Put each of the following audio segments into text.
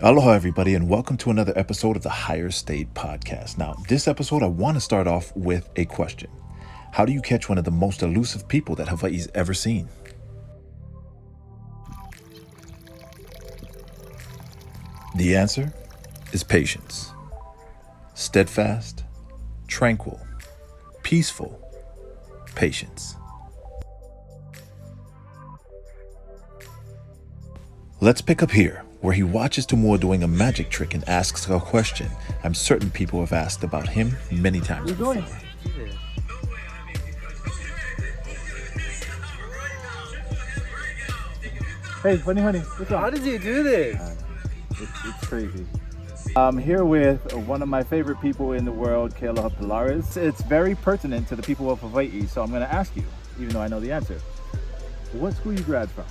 Aloha, everybody, and welcome to another episode of the Higher State Podcast. Now, this episode, I want to start off with a question. How do you catch one of the most elusive people that Hawaii's ever seen? The answer is patience. Steadfast, tranquil, peaceful, patience. Let's pick up here, where he watches Tamua doing a magic trick and asks a question I'm certain people have asked about him many times before. Hey, honey, what's up? How does he do this? It's crazy. I'm here with one of my favorite people in the world, Kealoha Pilares. It's very pertinent to the people of Hawaii, so I'm going to ask you, even though I know the answer. What school you grad from?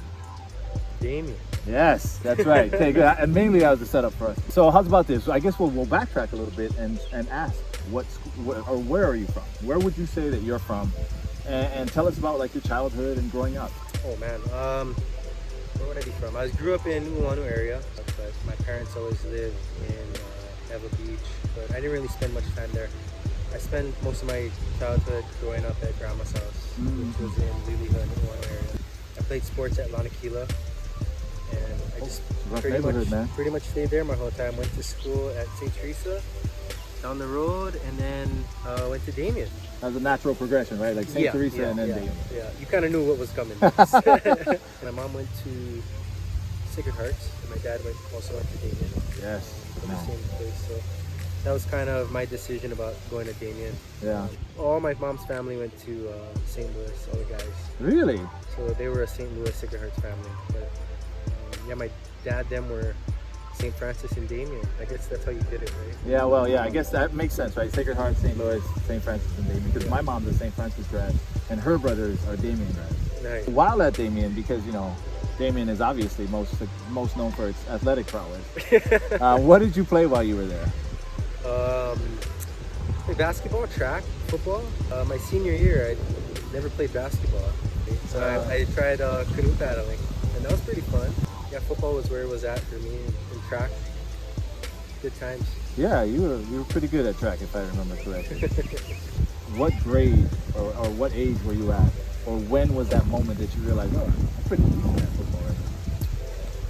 Damien. Yes, that's right. Okay, good. And mainly that was the setup for us. So how's about this? I guess we'll backtrack a little bit and ask where are you from? Where would you say that you're from? And tell us about like your childhood and growing up. Oh man, where would I be from? I grew up in Uanu area, but my parents always lived in Eva Beach, but I didn't really spend much time there. I spent most of my childhood growing up at Grandma's house, which was in Liliha in Uanu area. I played sports at Lanakila, and I just pretty much stayed there my whole time. Went to school at St. Teresa down the road, and then went to Damien. That was a natural progression, right? Like St. Teresa and then Damien. Yeah, you kind of knew what was coming next. My mom went to Sacred Hearts, and my dad also went to Damien. Yes. From the same place, so that was kind of my decision about going to Damien. Yeah. All my mom's family went to St. Louis, all the guys. Really? So they were a St. Louis Sacred Hearts family. But yeah, my dad, them were St. Francis and Damien. I guess that's how you did it, right? Yeah, well, yeah, I guess that makes sense, right? Sacred Heart, St. Louis, St. Francis, and Damien. Because my mom's a St. Francis grad, and her brothers are Damien grads. Nice. While at Damien, because, you know, Damien is obviously most known for its athletic prowess. What did you play while you were there? Played basketball, track, football. My senior year, I never played basketball. So I tried canoe paddling, and that was pretty fun. Yeah, football was where it was at for me, and track. Good times. Yeah, you were pretty good at track, if I remember correctly. What grade or what age were you at? Or when was that moment that you realized, oh, I'm pretty decent at football right now?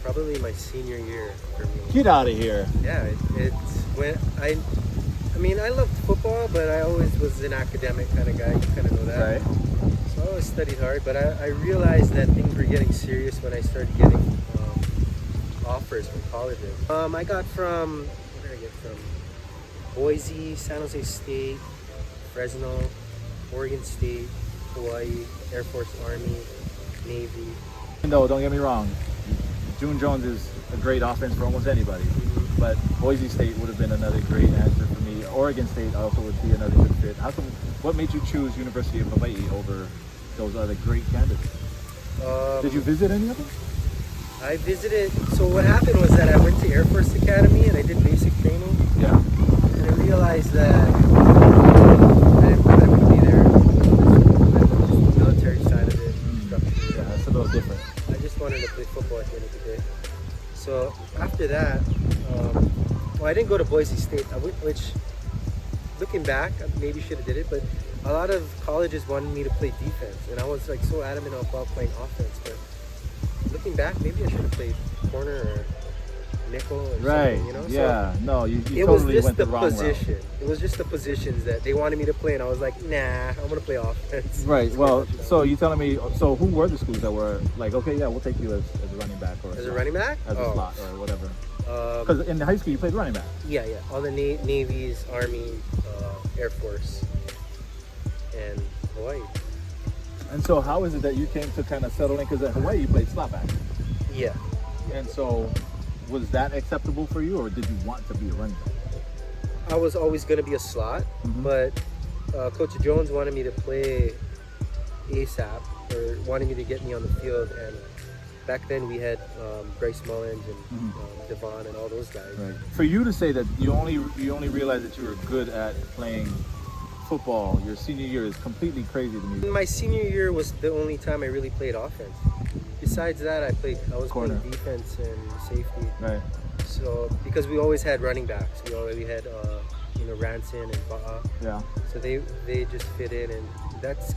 Probably my senior year for me. Get out of here. Yeah, it's when I loved football, but I always was an academic kind of guy. You kind of know that. Right. So I always studied hard, but I realized that things were getting serious when I started getting offers from colleges. I got from, where did I get from? Boise, San Jose State, Fresno, Oregon State, Hawaii, Air Force, Army, Navy. No, don't get me wrong. June Jones is a great offense for almost anybody. But Boise State would have been another great answer for me. Oregon State also would be another good fit. What made you choose University of Hawaii over those other great candidates? Did you visit any of them? I visited, so what happened was that I went to Air Force Academy and I did basic training. Yeah. And I realized that I didn't want to be there. The military side of it, structure. Yeah, that's a little different. I just wanted to play football at the end of the day. So after that, I didn't go to Boise State, which looking back, I maybe should have did it, but a lot of colleges wanted me to play defense, and I was like so adamant about playing offense. But looking back, maybe I should have played corner or nickel or something, you know? Yeah, so no, you it totally was just went the the wrong position. route. It was just the positions that they wanted me to play, and I was like, nah, I'm gonna play offense. Right. Well, so you're telling me, so who were the schools that were like, okay, yeah, we'll take you as a running back or As a running back? as a slot or whatever? Because in high school you played running back. Yeah. All the Navies, Army, Air Force, and Hawaii. And so how is it that you came to kind of settle in? Because at Hawaii you played slot back. Yeah. And so was that acceptable for you, or did you want to be a running back? I was always going to be a slot, but Coach Jones wanted me to play ASAP, or wanted me to get me on the field. And back then we had Bryce Mullins and Devon and all those guys. Right. For you to say that you only realized that you were good at playing football your senior year is completely crazy to me. My senior year was the only time I really played offense. besides that, I was Corner. playing defense and safety. Right. So because we always had running backs, we already had Ranson and Ba'a. Yeah. So they just fit in, and that's.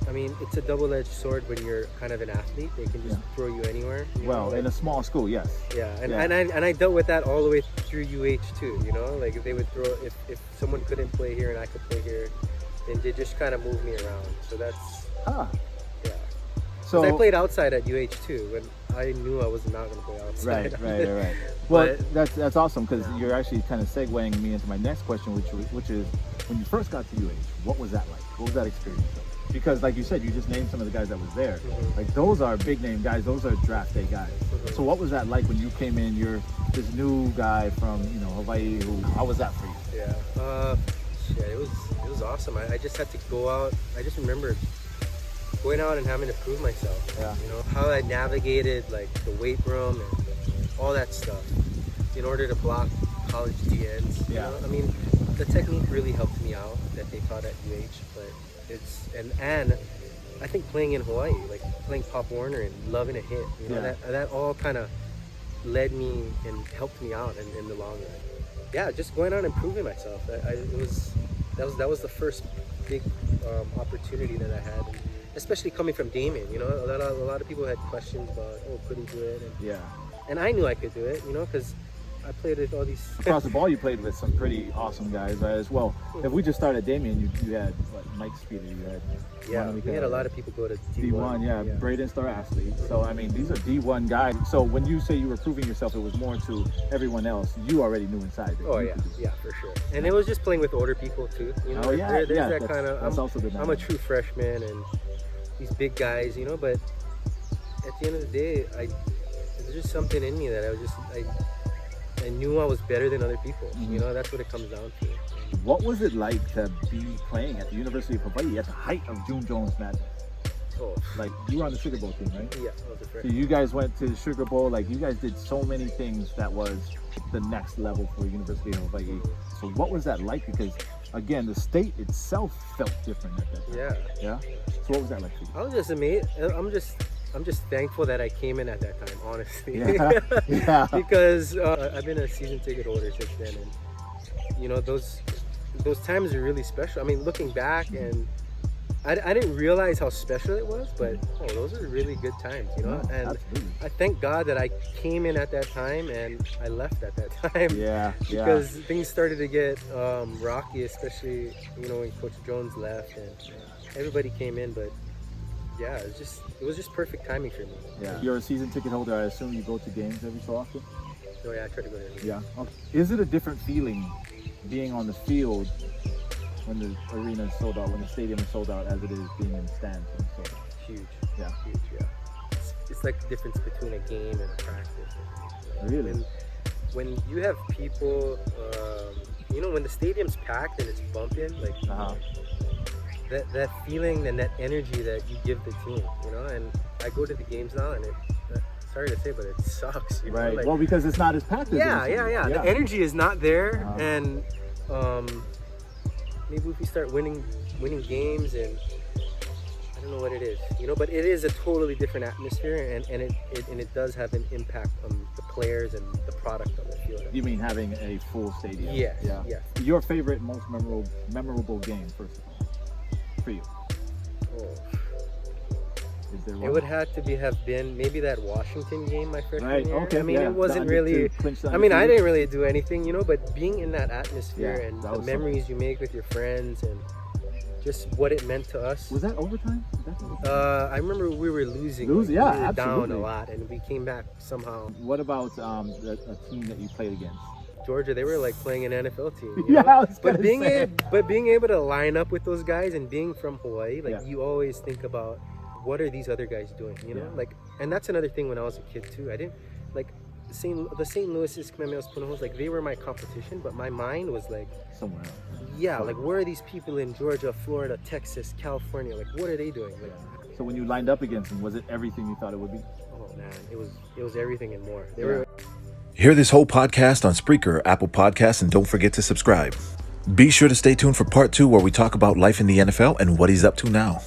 I mean, it's a double-edged sword when you're kind of an athlete. They can just throw you anywhere. Well, in a small school, yes. Yeah, and I dealt with that all the way through UH too. You know, like if they would throw if someone couldn't play here and I could play here, then they just kind of move me around. So that's yeah. So I played outside at UH too when I knew I was not going to play outside. Right. Well, that's awesome because you're actually kind of segueing me into my next question, which is when you first got to UH, what was that like? What was that experience like? Because like you said, you just named some of the guys that was there. Mm-hmm. Like those are big name guys. Those are draft day guys. Mm-hmm. So what was that like when you came in? You're this new guy from Hawaii. How was that for you? Yeah. It was awesome. I just had to go out. I just remember going out and having to prove myself. Yeah. You know how I navigated like the weight room and all that stuff in order to block college DNs. You know? I mean, the technique really helped me out that they taught at UH, but it's and I think playing in Hawaii, like playing Pop Warner and loving a hit, that all kind of led me and helped me out in the long run. Yeah, just going out and proving myself. That was the first big opportunity that I had, and especially coming from Damien. You know, a lot of people had questions about, could he do it? And I knew I could do it. You know, because I played with all these across the ball. You played with some pretty awesome guys, right? As well. If we just started Damien, you had Mike Speeder, you had we had a lot of people go to D1. Yeah. Braden Star Ashley. So I mean, these are D1 guys. So when you say you were proving yourself, it was more to everyone else. You already knew inside. Yeah, for sure. And it was just playing with older people too. You know, there's that kind of. That's also good. I'm a true freshman, and these big guys, you know. But at the end of the day, there's just something in me that I knew I was better than other people. Mm-hmm. You know, that's what it comes down to. What was it like to be playing at the University of Hawaii at the height of June Jones' madness? Oh. Like, you were on the Sugar Bowl team, right? Yeah, I was a So freshman. you guys went to the Sugar Bowl. Like, you guys did so many things that was the next level for University of Hawaii. Mm-hmm. So what was that like? Because, again, the state itself felt different at that time. Yeah? So what was that like for you? I was just amazed. I'm just thankful that I came in at that time, honestly. Yeah. Because I've been a season ticket holder since then, and you know those times are really special. I mean, looking back, and I didn't realize how special it was, but those are really good times, you know. And absolutely. I thank God that I came in at that time and I left at that time. Yeah. Because things started to get rocky, especially when Coach Jones left and everybody came in, but. Yeah, it was just perfect timing for me. Yeah. You're a season ticket holder. I assume you go to games every so often? Oh yeah, I try to go there. Yeah. Okay. Is it a different feeling being on the field when the arena is sold out, when the stadium is sold out, as it is being in the stands when it's sold out? Huge. Yeah. Huge, yeah. It's like the difference between a game and a practice. Really? When you have people, when the stadium's packed and it's bumping, like that feeling and that energy that you give the team, and I go to the games now and sorry to say, but it sucks. Right. Like, well, because it's not as packed as yeah. The energy is not there, and maybe if we start winning games, and I don't know what it is, but it is a totally different atmosphere, and it does have an impact on the players and the product on the field. You mean having a full stadium? Yes. Yeah. Your favorite, most memorable game, first of all, for you? Is there one? It would have been maybe that Washington game my freshman year. Okay. I mean, it wasn't really. I mean, I didn't really do anything, but being in that atmosphere and the memories you make with your friends and just what it meant to us. Was that overtime? I remember we were losing. Yeah, we were absolutely. down a lot, and we came back somehow. What about a team that you played against? Georgia, they were like playing an NFL team. But being able to line up with those guys and being from Hawaii, you always think about what are these other guys doing, and that's another thing when I was a kid too. I didn't the St. Louis's, Kamehamehas, Punahous, they were my competition, but my mind was somewhere else. Yeah, where are these people in Georgia, Florida, Texas, California? What are they doing? So when you lined up against them, was it everything you thought it would be? Oh man, it was everything and more. Hear this whole podcast on Spreaker, Apple Podcasts, and don't forget to subscribe. Be sure to stay tuned for part 2 where we talk about life in the NFL and what he's up to now.